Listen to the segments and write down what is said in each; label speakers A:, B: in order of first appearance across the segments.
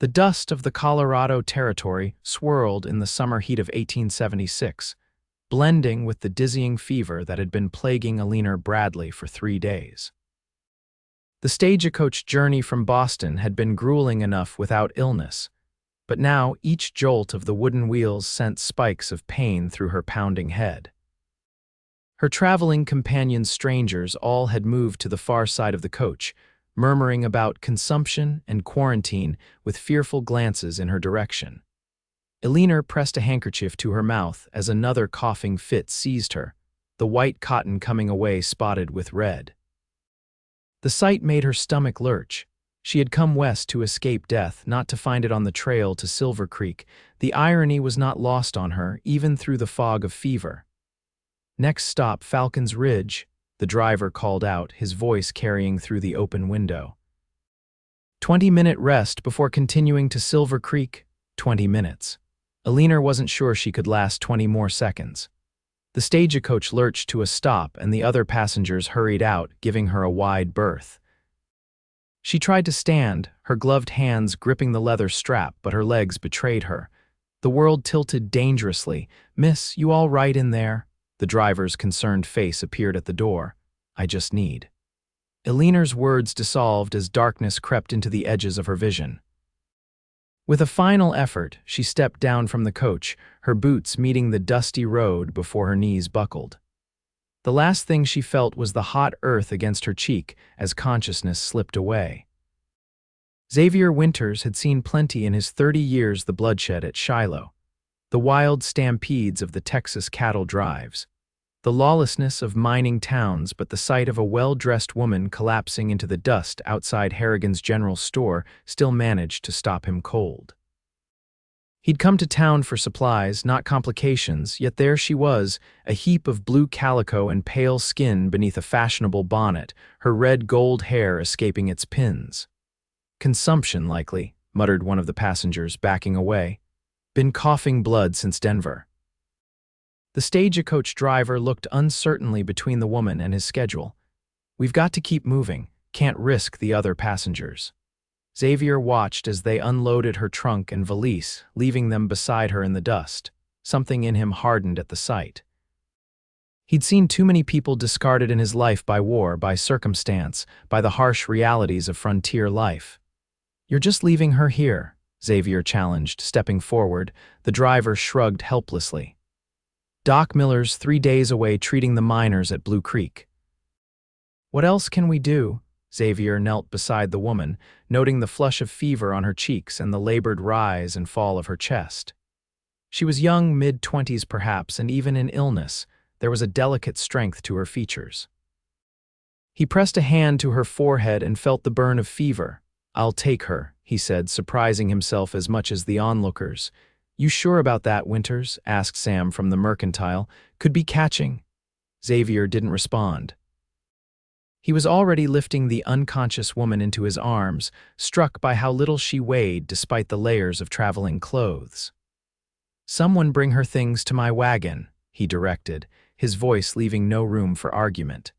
A: The dust of the Colorado Territory swirled in the summer heat of 1876, blending with the dizzying fever that had been plaguing Eleanor Bradley for 3 days. The stagecoach journey from Boston had been grueling enough without illness, but now each jolt of the wooden wheels sent spikes of pain through her pounding head. Her traveling companions, strangers, all had moved to the far side of the coach, murmuring about consumption and quarantine with fearful glances in her direction. Eleanor pressed a handkerchief to her mouth as another coughing fit seized her, the white cotton coming away spotted with red. The sight made her stomach lurch. She had come west to escape death, not to find it on the trail to Silvercreek. The irony was not lost on her, even through the fog of fever. "Next stop, Falcon's Ridge," the driver called out, his voice carrying through the open window. 20-minute rest before continuing to Silvercreek. 20 minutes. Eleanor wasn't sure she could last 20 more seconds. The stagecoach lurched to a stop and the other passengers hurried out, giving her a wide berth. She tried to stand, her gloved hands gripping the leather strap, but her legs betrayed her. The world tilted dangerously. "Miss, you all right in there?" The driver's concerned face appeared at the door. "I just need." Eleanor's words dissolved as darkness crept into the edges of her vision. With a final effort, she stepped down from the coach, her boots meeting the dusty road before her knees buckled. The last thing she felt was the hot earth against her cheek as consciousness slipped away. Xavier Winters had seen plenty in his 30 years: the bloodshed at Shiloh, the wild stampedes of the Texas cattle drives, the lawlessness of mining towns, but the sight of a well-dressed woman collapsing into the dust outside Harrigan's General Store still managed to stop him cold. He'd come to town for supplies, not complications, yet there she was, a heap of blue calico and pale skin beneath a fashionable bonnet, her red gold hair escaping its pins. "Consumption, likely," muttered one of the passengers, backing away. "Been coughing blood since Denver." The stagecoach driver looked uncertainly between the woman and his schedule. "We've got to keep moving, can't risk the other passengers." Xavier watched as they unloaded her trunk and valise, leaving them beside her in the dust. Something in him hardened at the sight. He'd seen too many people discarded in his life by war, by circumstance, by the harsh realities of frontier life. "You're just leaving her here," Xavier challenged, stepping forward. The driver shrugged helplessly. "Doc Miller's 3 days away treating the miners at Blue Creek." "What else can we do?" Xavier knelt beside the woman, noting the flush of fever on her cheeks and the labored rise and fall of her chest. She was young, mid-20s perhaps, and even in illness, there was a delicate strength to her features. He pressed a hand to her forehead and felt the burn of fever. "I'll take her," he said, surprising himself as much as the onlookers. "You sure about that, Winters?" asked Sam from the mercantile. "Could be catching." Xavier didn't respond. He was already lifting the unconscious woman into his arms, struck by how little she weighed despite the layers of traveling clothes. "Someone bring her things to my wagon," he directed, his voice leaving no room for argument.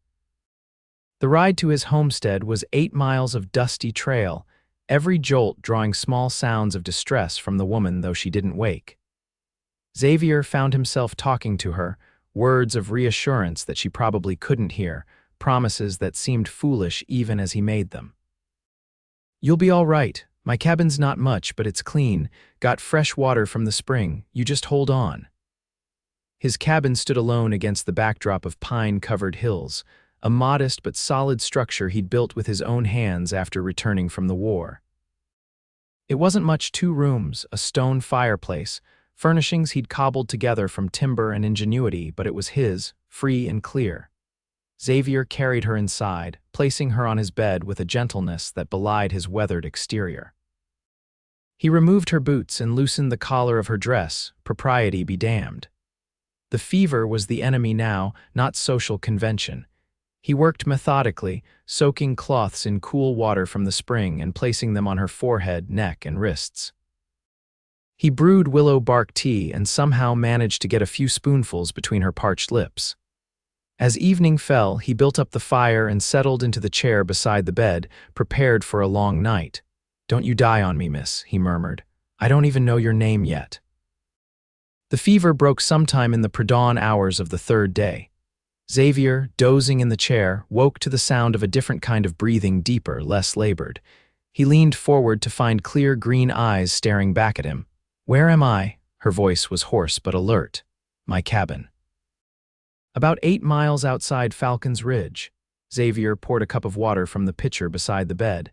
A: The ride to his homestead was 8 miles of dusty trail, every jolt drawing small sounds of distress from the woman, though she didn't wake. Xavier found himself talking to her, words of reassurance that she probably couldn't hear, promises that seemed foolish even as he made them. "You'll be all right. My cabin's not much, but it's clean. Got fresh water from the spring. You just hold on." His cabin stood alone against the backdrop of pine-covered hills, a modest but solid structure he'd built with his own hands after returning from the war. It wasn't much: 2 rooms, a stone fireplace, furnishings he'd cobbled together from timber and ingenuity, but it was his, free and clear. Xavier carried her inside, placing her on his bed with a gentleness that belied his weathered exterior. He removed her boots and loosened the collar of her dress, propriety be damned. The fever was the enemy now, not social convention. He worked methodically, soaking cloths in cool water from the spring and placing them on her forehead, neck, and wrists. He brewed willow bark tea and somehow managed to get a few spoonfuls between her parched lips. As evening fell, he built up the fire and settled into the chair beside the bed, prepared for a long night. "Don't you die on me, miss," he murmured. "I don't even know your name yet." The fever broke sometime in the pre-dawn hours of the third day. Xavier, dozing in the chair, woke to the sound of a different kind of breathing, deeper, less labored. He leaned forward to find clear green eyes staring back at him. "Where am I?" Her voice was hoarse but alert. "My cabin." About 8 miles outside Falcon's Ridge. Xavier poured a cup of water from the pitcher beside the bed.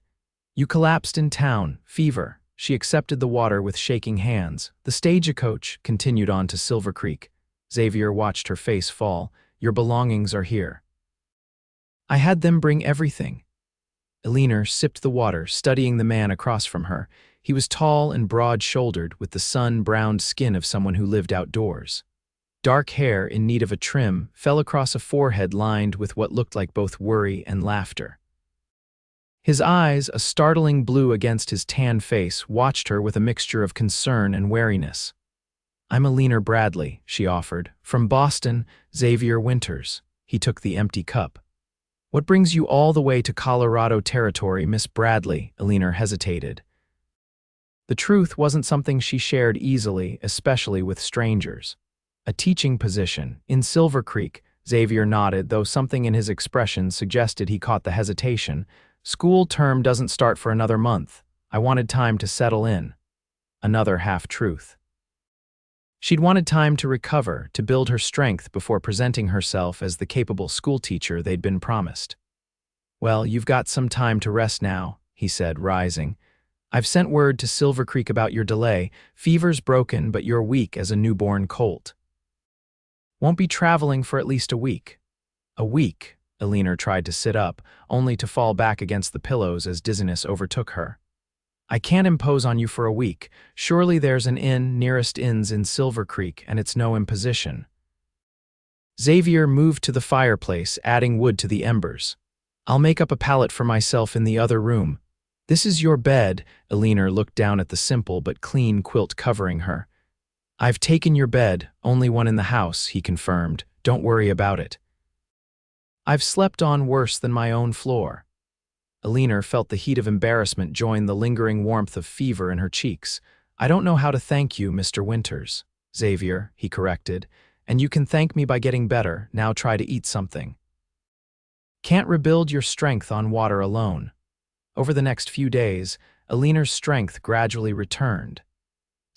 A: "You collapsed in town, fever." She accepted the water with shaking hands. "The stagecoach continued on to Silvercreek." Xavier watched her face fall. "Your belongings are here." "I had them bring everything." Eleanor sipped the water, studying the man across from her. He was tall and broad-shouldered, with the sun-browned skin of someone who lived outdoors. Dark hair, in need of a trim, fell across a forehead lined with what looked like both worry and laughter. His eyes, a startling blue against his tan face, watched her with a mixture of concern and wariness. "I'm Eleanor Bradley," she offered. "From Boston, Xavier Winters." He took the empty cup. "What brings you all the way to Colorado territory, Miss Bradley?" Eleanor hesitated. The truth wasn't something she shared easily, especially with strangers. "A teaching position in Silvercreek." Xavier nodded, though something in his expression suggested he caught the hesitation. "School term doesn't start for another month. I wanted time to settle in." Another half-truth. She'd wanted time to recover, to build her strength before presenting herself as the capable schoolteacher they'd been promised. "Well, you've got some time to rest now," he said, rising. "I've sent word to Silvercreek about your delay. Fever's broken, but you're weak as a newborn colt. Won't be traveling for at least a week." "A week?" Eleanor tried to sit up, only to fall back against the pillows as dizziness overtook her. "I can't impose on you for a week. Surely there's an inn, nearest inn's in Silvercreek, and it's no imposition." Xavier moved to the fireplace, adding wood to the embers. "I'll make up a pallet for myself in the other room." "This is your bed." Eleanor looked down at the simple but clean quilt covering her. "I've taken your bed, only one in the house," he confirmed. "Don't worry about it." "I've slept on worse than my own floor." Eleanor felt the heat of embarrassment join the lingering warmth of fever in her cheeks. "I don't know how to thank you, Mr. Winters." "Xavier," he corrected, "and you can thank me by getting better. Now try to eat something." "Can't rebuild your strength on water alone." Over the next few days, Eleanor's strength gradually returned.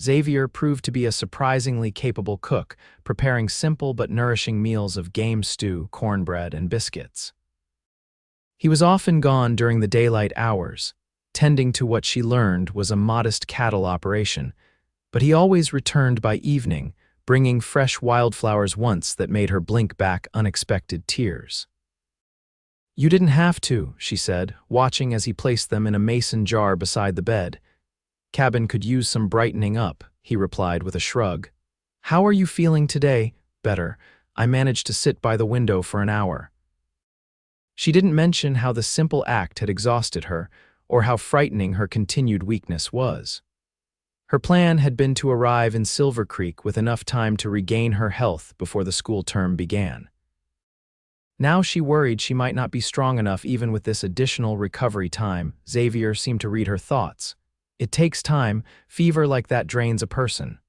A: Xavier proved to be a surprisingly capable cook, preparing simple but nourishing meals of game stew, cornbread, and biscuits. He was often gone during the daylight hours, tending to what she learned was a modest cattle operation, but he always returned by evening, bringing fresh wildflowers once that made her blink back unexpected tears. "You didn't have to," she said, watching as he placed them in a mason jar beside the bed. "Cabin could use some brightening up," he replied with a shrug. "How are you feeling today?" "Better. I managed to sit by the window for an hour." She didn't mention how the simple act had exhausted her, or how frightening her continued weakness was. Her plan had been to arrive in Silvercreek with enough time to regain her health before the school term began. Now she worried she might not be strong enough even with this additional recovery time. Xavier seemed to read her thoughts. "It takes time. Fever like that drains a person."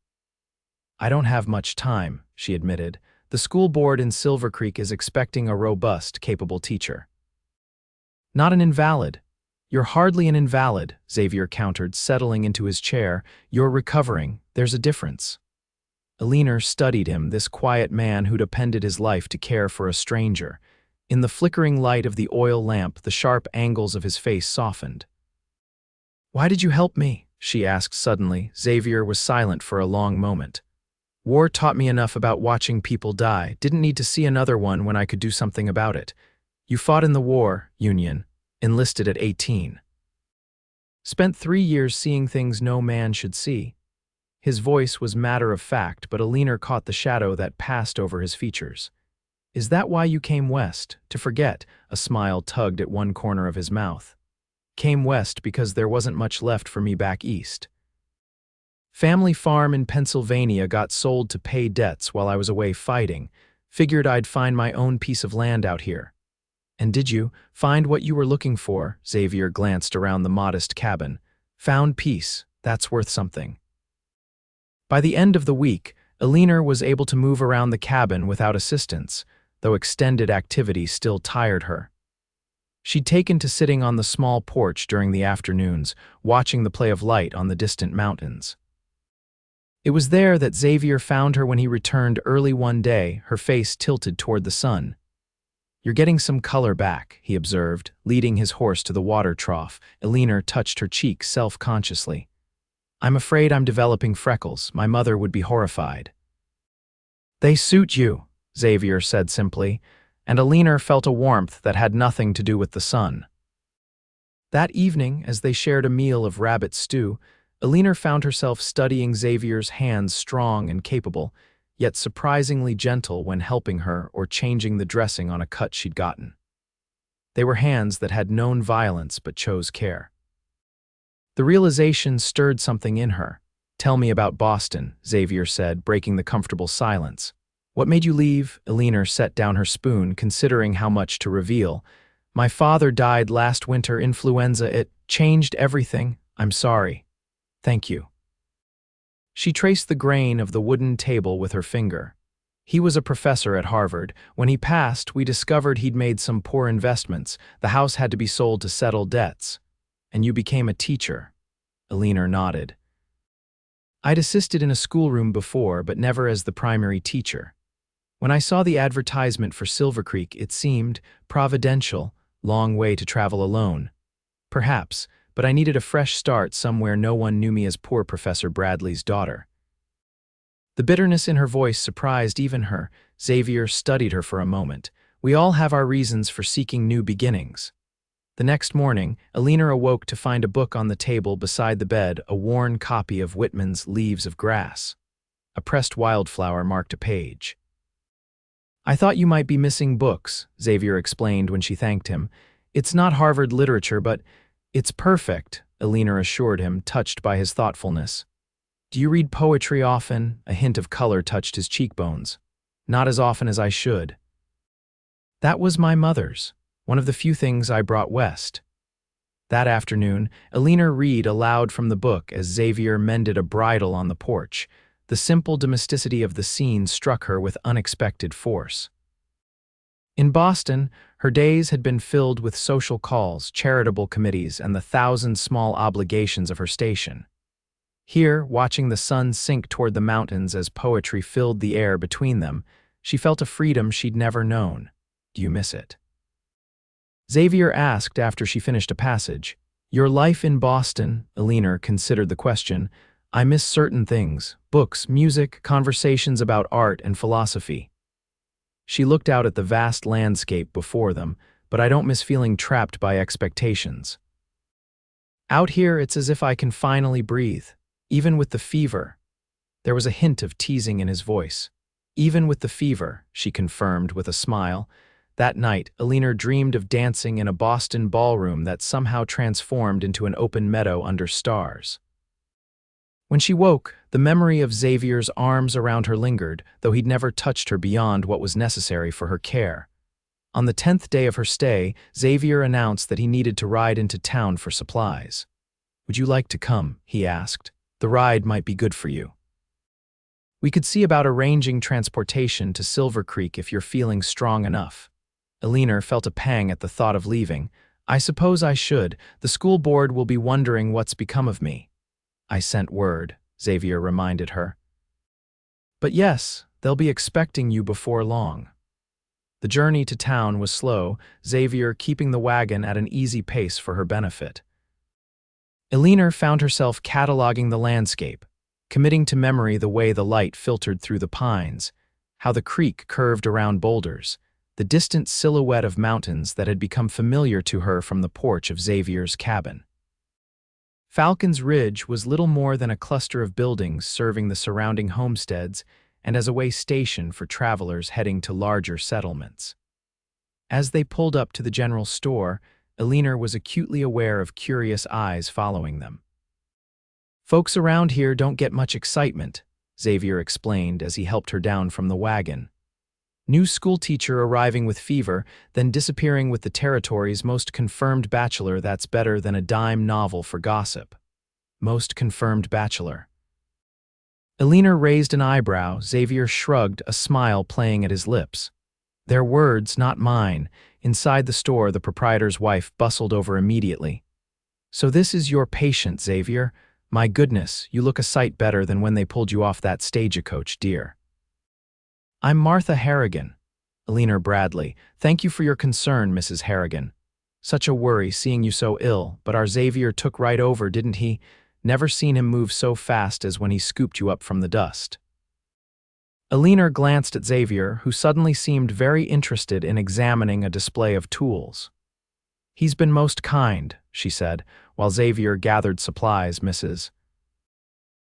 A: "I don't have much time," she admitted. "The school board in Silvercreek is expecting a robust, capable teacher." "Not an invalid." "You're hardly an invalid," Xavier countered, settling into his chair. "You're recovering. There's a difference." Eleanor studied him, this quiet man who'd appended his life to care for a stranger. In the flickering light of the oil lamp, the sharp angles of his face softened. "Why did you help me?" she asked suddenly. Xavier was silent for a long moment. "War taught me enough about watching people die. Didn't need to see another one when I could do something about it." "You fought in the war, Union. Enlisted at 18. Spent 3 years seeing things no man should see." His voice was matter-of-fact, but Eleanor caught the shadow that passed over his features. "Is that why you came west? To forget?" A smile tugged at one corner of his mouth. "Came west because there wasn't much left for me back east. Family farm in Pennsylvania got sold to pay debts while I was away fighting. Figured I'd find my own piece of land out here." "And did you find what you were looking for?" Xavier glanced around the modest cabin. Found peace, that's worth something. By the end of the week, Eleanor was able to move around the cabin without assistance, though extended activity still tired her. She'd taken to sitting on the small porch during the afternoons, watching the play of light on the distant mountains. It was there that Xavier found her when he returned early one day, her face tilted toward the sun. "You're getting some color back," he observed, leading his horse to the water trough. Eleanor touched her cheek self-consciously. "I'm afraid I'm developing freckles. My mother would be horrified." "They suit you," Xavier said simply, and Eleanor felt a warmth that had nothing to do with the sun. That evening, as they shared a meal of rabbit stew, Eleanor found herself studying Xavier's hands, strong and capable, yet surprisingly gentle when helping her or changing the dressing on a cut she'd gotten. They were hands that had known violence but chose care. The realization stirred something in her. "Tell me about Boston," Xavier said, breaking the comfortable silence. "What made you leave?" Eleanor set down her spoon, considering how much to reveal. "My father died last winter, influenza. It changed everything. I'm sorry." "Thank you." She traced the grain of the wooden table with her finger. "He was a professor at Harvard. When he passed, we discovered he'd made some poor investments. The house had to be sold to settle debts. And you became a teacher." Eleanor nodded. "I'd assisted in a schoolroom before, but never as the primary teacher. When I saw the advertisement for Silvercreek, it seemed providential, long way to travel alone. Perhaps, but I needed a fresh start somewhere no one knew me as poor Professor Bradley's daughter." The bitterness in her voice surprised even her. Xavier studied her for a moment. "We all have our reasons for seeking new beginnings." The next morning, Eleanor awoke to find a book on the table beside the bed, a worn copy of Whitman's Leaves of Grass. A pressed wildflower marked a page. "I thought you might be missing books," Xavier explained when she thanked him. "It's not Harvard literature, but it's perfect," Eleanor assured him, touched by his thoughtfulness. "Do you read poetry often?" A hint of color touched his cheekbones. "Not as often as I should." "That was my mother's. One of the few things I brought west." That afternoon, Eleanor read aloud from the book as Xavier mended a bridle on the porch. The simple domesticity of the scene struck her with unexpected force. In Boston, her days had been filled with social calls, charitable committees, and the thousand small obligations of her station. Here, watching the sun sink toward the mountains as poetry filled the air between them, she felt a freedom she'd never known. "Do you miss it?" Xavier asked after she finished a passage. "Your life in Boston," Eleanor considered the question. "I miss certain things: books, music, conversations about art and philosophy." She looked out at the vast landscape before them, "But I don't miss feeling trapped by expectations. Out here, it's as if I can finally breathe, even with the fever." There was a hint of teasing in his voice. "Even with the fever," she confirmed with a smile. That night, Eleanor dreamed of dancing in a Boston ballroom that somehow transformed into an open meadow under stars. When she woke, the memory of Xavier's arms around her lingered, though he'd never touched her beyond what was necessary for her care. On the 10th day of her stay, Xavier announced that he needed to ride into town for supplies. "Would you like to come?" he asked. "The ride might be good for you. We could see about arranging transportation to Silvercreek if you're feeling strong enough." Eleanor felt a pang at the thought of leaving. "I suppose I should. The school board will be wondering what's become of me." "I sent word," Xavier reminded her. "But yes, they'll be expecting you before long." The journey to town was slow, Xavier keeping the wagon at an easy pace for her benefit. Eleanor found herself cataloging the landscape, committing to memory the way the light filtered through the pines, how the creek curved around boulders, the distant silhouette of mountains that had become familiar to her from the porch of Xavier's cabin. Falcon's Ridge was little more than a cluster of buildings serving the surrounding homesteads and as a way station for travelers heading to larger settlements. As they pulled up to the general store, Eleanor was acutely aware of curious eyes following them. "Folks around here don't get much excitement," Xavier explained as he helped her down from the wagon. New schoolteacher arriving with fever, then disappearing with the territory's most confirmed bachelor. That's better than a dime novel for gossip. most confirmed bachelor. Eleanor raised an eyebrow. Xavier shrugged, a smile playing at his lips. Their words, not mine. Inside the store, the proprietor's wife bustled over immediately. So this is your patient, Xavier. My goodness, you look a sight better than when they pulled you off that stagecoach, dear. I'm Martha Harrigan. Eleanor Bradley. Thank you for your concern, Mrs. Harrigan. Such a worry seeing you so ill, but our Xavier took right over, didn't he? Never seen him move so fast as when he scooped you up from the dust. Eleanor glanced at Xavier, who suddenly seemed very interested in examining a display of tools. He's been most kind, she said, while Xavier gathered supplies. Mrs.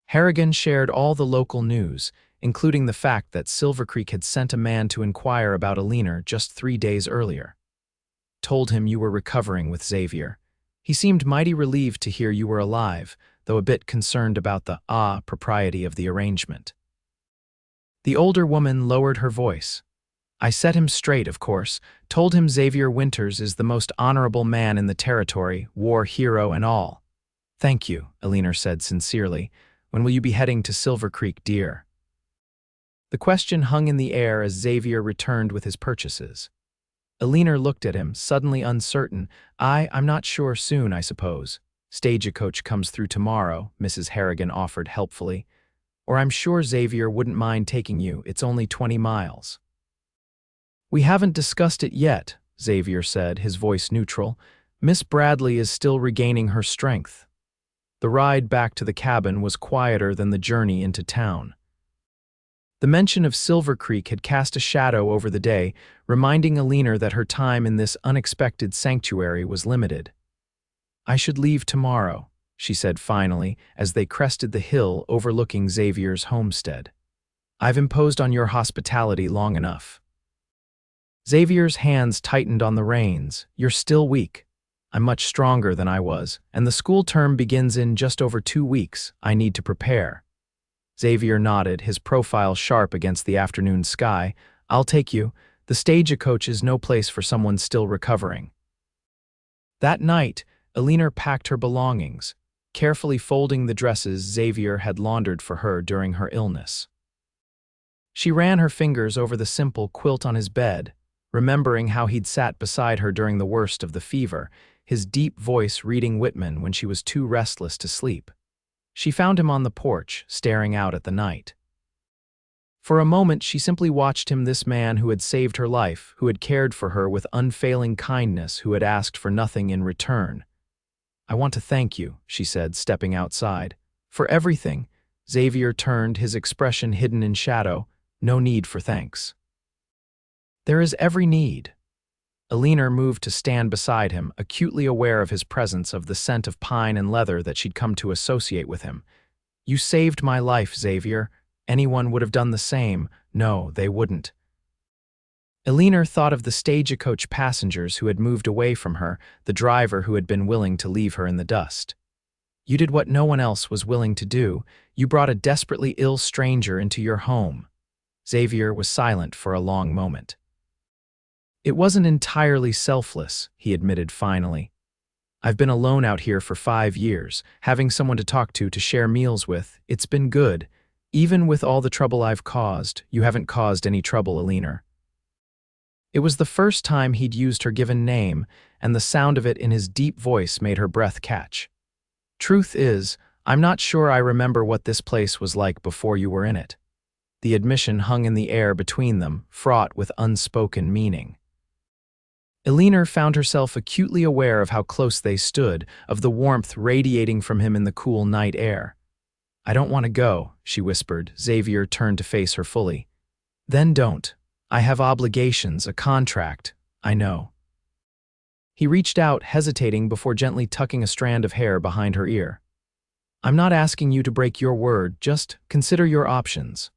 A: Harrigan shared all the local news, including the fact that Silvercreek had sent a man to inquire about Eleanor just 3 days earlier. Told him you were recovering with Xavier. He seemed mighty relieved to hear you were alive, though a bit concerned about the propriety of the arrangement. The older woman lowered her voice. I set him straight, of course, told him Xavier Winters is the most honorable man in the territory, war hero and all. Thank you, Eleanor said sincerely. When will you be heading to Silvercreek, dear? The question hung in the air as Xavier returned with his purchases. Eleanor looked at him, suddenly uncertain. I'm not sure. Soon, I suppose. Stagecoach comes through tomorrow, Mrs. Harrigan offered helpfully. Or I'm sure Xavier wouldn't mind taking you. It's only 20 miles. We haven't discussed it yet, Xavier said, his voice neutral. Miss Bradley is still regaining her strength. The ride back to the cabin was quieter than the journey into town. The mention of Silvercreek had cast a shadow over the day, reminding Eleanor that her time in this unexpected sanctuary was limited. I should leave tomorrow, she said finally, as they crested the hill overlooking Xavier's homestead. I've imposed on your hospitality long enough. Xavier's hands tightened on the reins. You're still weak. I'm much stronger than I was, and the school term begins in just over 2 weeks. I need to prepare. Xavier nodded, his profile sharp against the afternoon sky. I'll take you. The stagecoach is no place for someone still recovering. That night, Eleanor packed her belongings, carefully folding the dresses Xavier had laundered for her during her illness. She ran her fingers over the simple quilt on his bed, remembering how he'd sat beside her during the worst of the fever, his deep voice reading Whitman when she was too restless to sleep. She found him on the porch, staring out at the night. For a moment, she simply watched him, this man who had saved her life, who had cared for her with unfailing kindness, who had asked for nothing in return. I want to thank you, she said, stepping outside. For everything. Xavier turned, his expression hidden in shadow. No need for thanks. There is every need. Eleanor moved to stand beside him, acutely aware of his presence, of the scent of pine and leather that she'd come to associate with him. You saved my life, Xavier. Anyone would have done the same. No, they wouldn't. Eleanor thought of the stagecoach passengers who had moved away from her, the driver who had been willing to leave her in the dust. You did what no one else was willing to do. You brought a desperately ill stranger into your home. Xavier was silent for a long moment. It wasn't entirely selfless, he admitted finally. I've been alone out here for 5 years, having someone to talk to share meals with. It's been good. Even with all the trouble I've caused, you haven't caused any trouble, Eleanor. It was the first time he'd used her given name, and the sound of it in his deep voice made her breath catch. Truth is, I'm not sure I remember what this place was like before you were in it. The admission hung in the air between them, fraught with unspoken meaning. Eleanor found herself acutely aware of how close they stood, of the warmth radiating from him in the cool night air. I don't want to go, she whispered. Xavier turned to face her fully. Then don't. I have obligations, a contract. I know. He reached out, hesitating before gently tucking a strand of hair behind her ear. I'm not asking you to break your word, just consider your options.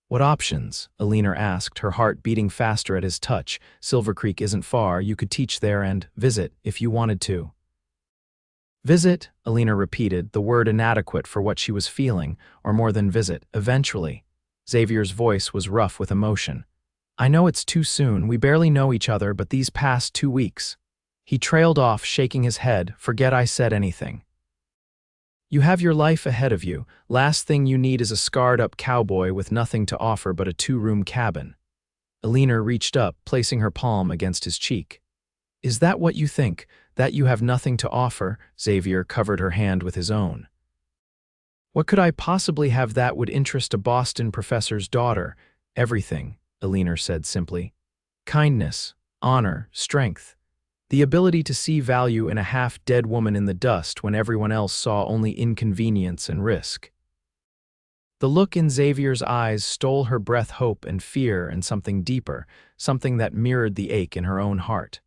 A: What options? Eleanor asked, her heart beating faster at his touch. Silvercreek isn't far. You could teach there and visit if you wanted to. Visit, Eleanor repeated, the word inadequate for what she was feeling, or more than visit, eventually. Xavier's voice was rough with emotion. I know it's too soon. We barely know each other, but these past 2 weeks. He trailed off, shaking his head. Forget I said anything. You have your life ahead of you. Last thing you need is a scarred-up cowboy with nothing to offer but a two-room cabin. Eleanor reached up, placing her palm against his cheek. Is that what you think, that you have nothing to offer? Xavier covered her hand with his own. What could I possibly have that would interest a Boston professor's daughter? Everything, Eleanor said simply. Kindness, honor, strength. The ability to see value in a half-dead woman in the dust when everyone else saw only inconvenience and risk. The look in Xavier's eyes stole her breath, hope and fear, and something deeper, something that mirrored the ache in her own heart.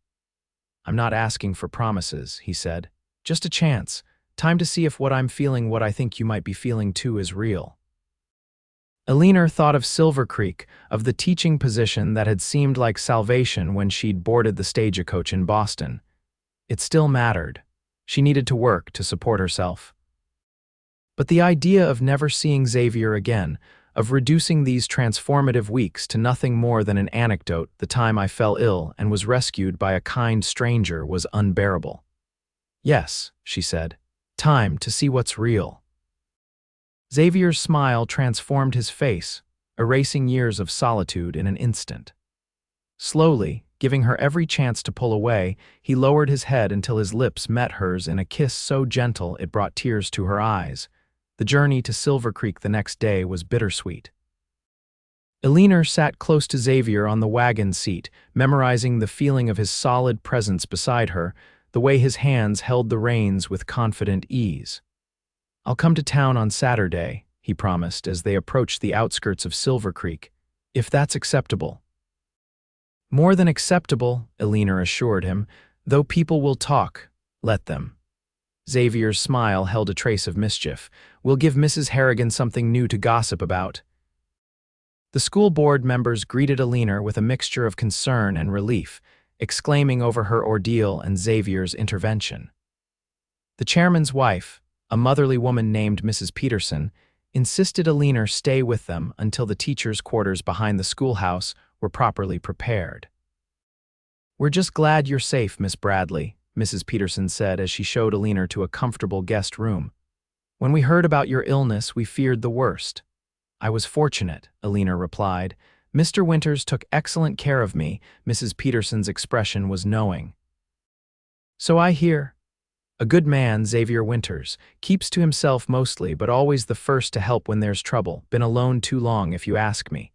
A: I'm not asking for promises, he said. Just a chance. Time to see if what I'm feeling, what I think you might be feeling too, is real. Eleanor thought of Silvercreek, of the teaching position that had seemed like salvation when she'd boarded the stagecoach in Boston. It still mattered. She needed to work to support herself. But the idea of never seeing Xavier again, of reducing these transformative weeks to nothing more than an anecdote, the time I fell ill and was rescued by a kind stranger, was unbearable. Yes, she said. Time to see what's real. Xavier's smile transformed his face, erasing years of solitude in an instant. Slowly, giving her every chance to pull away, he lowered his head until his lips met hers in a kiss so gentle it brought tears to her eyes. The journey to Silvercreek the next day was bittersweet. Eleanor sat close to Xavier on the wagon seat, memorizing the feeling of his solid presence beside her, the way his hands held the reins with confident ease. I'll come to town on Saturday, he promised as they approached the outskirts of Silvercreek, if that's acceptable. More than acceptable, Eleanor assured him, though people will talk, let them. Xavier's smile held a trace of mischief. We'll give Mrs. Harrigan something new to gossip about. The school board members greeted Eleanor with a mixture of concern and relief, exclaiming over her ordeal and Xavier's intervention. The chairman's wife, a motherly woman named Mrs. Peterson, insisted Eleanor stay with them until the teachers' quarters behind the schoolhouse were properly prepared. We're just glad you're safe, Miss Bradley, Mrs. Peterson said as she showed Eleanor to a comfortable guest room. When we heard about your illness, we feared the worst. I was fortunate, Eleanor replied. Mr. Winters took excellent care of me. Mrs. Peterson's expression was knowing. So I hear. A good man, Xavier Winters, keeps to himself mostly, but always the first to help when there's trouble. Been alone too long, if you ask me.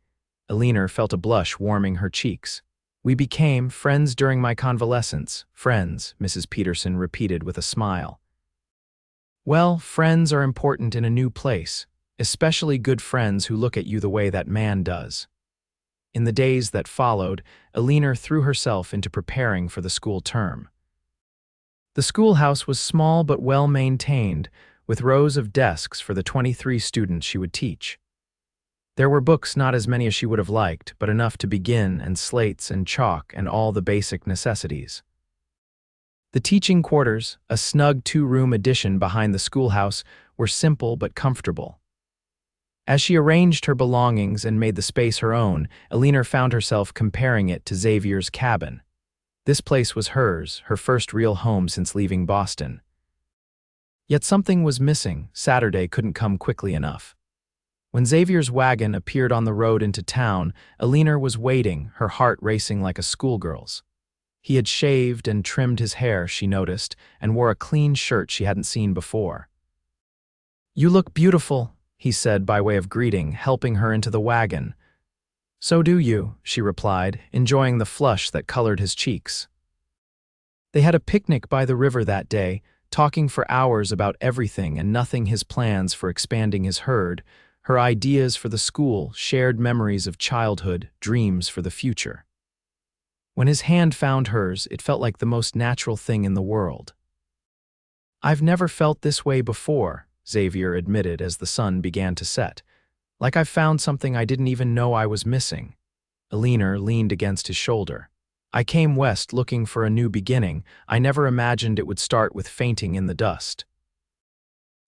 A: Eleanor felt a blush warming her cheeks. We became friends during my convalescence. Friends, Mrs. Peterson repeated with a smile. Well, friends are important in a new place, especially good friends who look at you the way that man does. In the days that followed, Eleanor threw herself into preparing for the school term. The schoolhouse was small but well-maintained, with rows of desks for the 23 students she would teach. There were books, not as many as she would have liked, but enough to begin, and slates and chalk and all the basic necessities. The teaching quarters, a snug two-room addition behind the schoolhouse, were simple but comfortable. As she arranged her belongings and made the space her own, Eleanor found herself comparing it to Xavier's cabin. This place was hers, her first real home since leaving Boston. Yet something was missing. Saturday couldn't come quickly enough. When Xavier's wagon appeared on the road into town, Eleanor was waiting, her heart racing like a schoolgirl's. He had shaved and trimmed his hair, she noticed, and wore a clean shirt she hadn't seen before. You look beautiful, he said by way of greeting, helping her into the wagon. So do you, she replied, enjoying the flush that colored his cheeks. They had a picnic by the river that day, talking for hours about everything and nothing, his plans for expanding his herd, her ideas for the school, shared memories of childhood, dreams for the future. When his hand found hers, it felt like the most natural thing in the world. I've never felt this way before, Xavier admitted as the sun began to set. Like I've found something I didn't even know I was missing. Eleanor leaned against his shoulder. I came west looking for a new beginning. I never imagined it would start with fainting in the dust.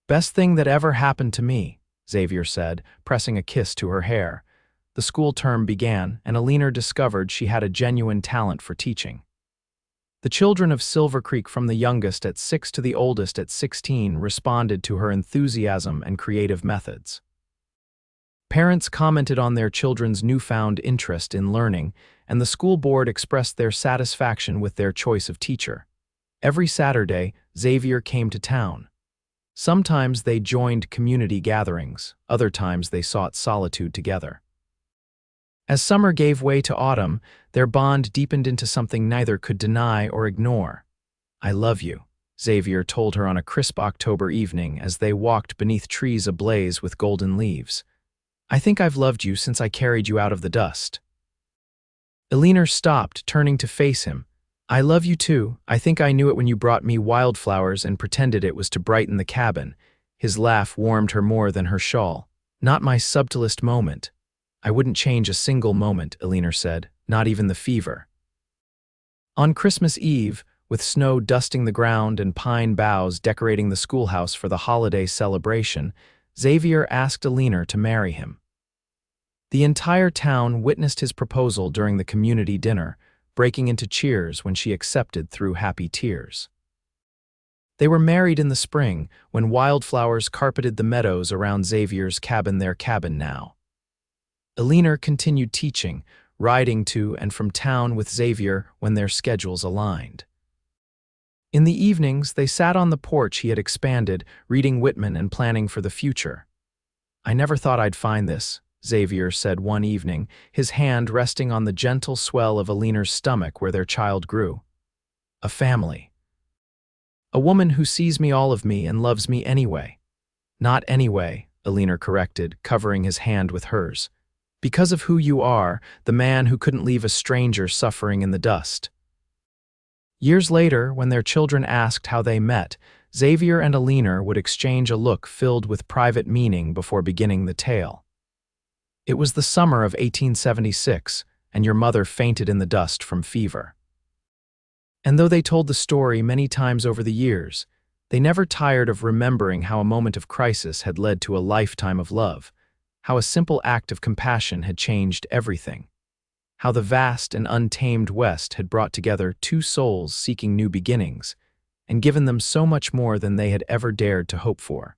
A: Best thing that ever happened to me, Xavier said, pressing a kiss to her hair. The school term began, and Eleanor discovered she had a genuine talent for teaching. The children of Silvercreek, from the youngest at 6 to the oldest at 16, responded to her enthusiasm and creative methods. Parents commented on their children's newfound interest in learning, and the school board expressed their satisfaction with their choice of teacher. Every Saturday, Xavier came to town. Sometimes they joined community gatherings, other times they sought solitude together. As summer gave way to autumn, their bond deepened into something neither could deny or ignore. "I love you," Xavier told her on a crisp October evening as they walked beneath trees ablaze with golden leaves. "I think I've loved you since I carried you out of the dust." Eleanor stopped, turning to face him. "I love you too. I think I knew it when you brought me wildflowers and pretended it was to brighten the cabin." His laugh warmed her more than her shawl. "Not my subtlest moment." "I wouldn't change a single moment," Eleanor said, "not even the fever." On Christmas Eve, with snow dusting the ground and pine boughs decorating the schoolhouse for the holiday celebration, Xavier asked Eleanor to marry him. The entire town witnessed his proposal during the community dinner, breaking into cheers when she accepted through happy tears. They were married in the spring, when wildflowers carpeted the meadows around Xavier's cabin, their cabin now. Eleanor continued teaching, riding to and from town with Xavier when their schedules aligned. In the evenings, they sat on the porch he had expanded, reading Whitman and planning for the future. "I never thought I'd find this," Xavier said one evening, his hand resting on the gentle swell of Eleanor's stomach where their child grew. "A family. A woman who sees me, all of me, and loves me anyway." "Not anyway," Eleanor corrected, covering his hand with hers. "Because of who you are, the man who couldn't leave a stranger suffering in the dust." Years later, when their children asked how they met, Xavier and Eleanor would exchange a look filled with private meaning before beginning the tale. "It was the summer of 1876, and your mother fainted in the dust from fever." And though they told the story many times over the years, they never tired of remembering how a moment of crisis had led to a lifetime of love, how a simple act of compassion had changed everything, how the vast and untamed West had brought together two souls seeking new beginnings, and given them so much more than they had ever dared to hope for.